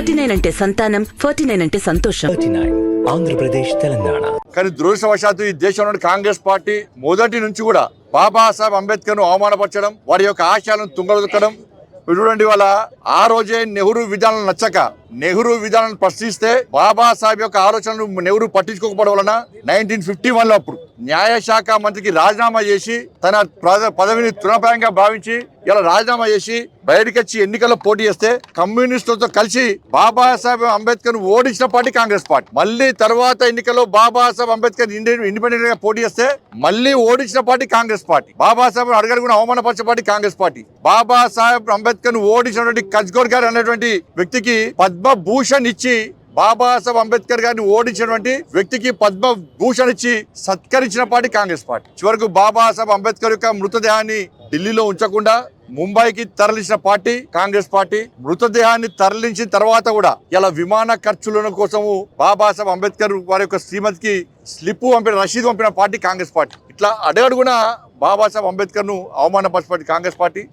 39 అంటే సంతానం, 49 అంటే సంతోషం. 39 ఆంధ్రప్రదేశ్, తెలంగాణ. కానీ దురదృష్టవశాత్తు ఈ దేశంలోని కాంగ్రెస్ పార్టీ మొదటి నుంచి కూడా బాబాసాహెబ్ అంబేద్కర్ ను అవమానపరచడం, వారి యొక్క ఆశయాలను తుంగదొక్కడం. చూడండి, వాళ్ళ ఆ రోజే నెహ్రూ విధానాలు నచ్చక నెహ్రూ విధానాలను ప్రశ్నిస్తే బాబాసాహెబ్ యొక్క ఆలోచనలు నెహ్రూ పట్టించుకోకపోవడం వలన 1951 లో అప్పుడు న్యాయశాఖ మంత్రికి రాజీనామా చేసి తన పదవిని తృణప్రాయంగా భావించి ఇలా రాజీనామా చేసి బయటకు వచ్చి ఎన్నికల్లో పోటీ చేస్తే కమ్యూనిస్టులతో కలిసి బాబాసాహెబ్ అంబేద్కర్ ఓడించిన పార్టీ కాంగ్రెస్ పార్టీ. మళ్ళీ తర్వాత ఎన్నికల్లో బాబాసాహెబ్ అంబేద్కర్ ఇండిపెండెంట్ గా పోటీ చేస్తే మళ్ళీ ఓడించిన పార్టీ కాంగ్రెస్ పార్టీ. బాబాసాహెబ్ అడగడుగున అవమానపరిచిన పార్టీ కాంగ్రెస్ పార్టీ. బాబాసాహెబ్ అంబేద్కర్ ఓడించినటువంటి కజ్గోర్ గారు అనేటువంటి వ్యక్తికి పద్మభూషణ్ ఇచ్చి, బాబాసాహెబ్ అంబేద్కర్ గారిని ఓడించినటువంటి వ్యక్తికి పద్మభూషణ్ ఇచ్చి సత్కరించిన పార్టీ కాంగ్రెస్ పార్టీ. చివరకు బాబాసాహెబ్ అంబేద్కర్ యొక్క మృతదేహాన్ని ఢిల్లీలో ఉంచకుండా ముంబైకి తరలించిన పార్టీ కాంగ్రెస్ పార్టీ. మృతదేహాన్ని తరలించిన తర్వాత కూడా ఇలా విమాన ఖర్చుల కోసము బాబాసాహెబ్ అంబేద్కర్ వారి యొక్క శ్రీమతికి స్లిప్ పంపిన, రసీదు పంపిన పార్టీ కాంగ్రెస్ పార్టీ. ఇట్లా అడగడుగున బాబాసాహెబ్ అంబేద్కర్ ను అవమానపరిచిన పార్టీ కాంగ్రెస్ పార్టీ.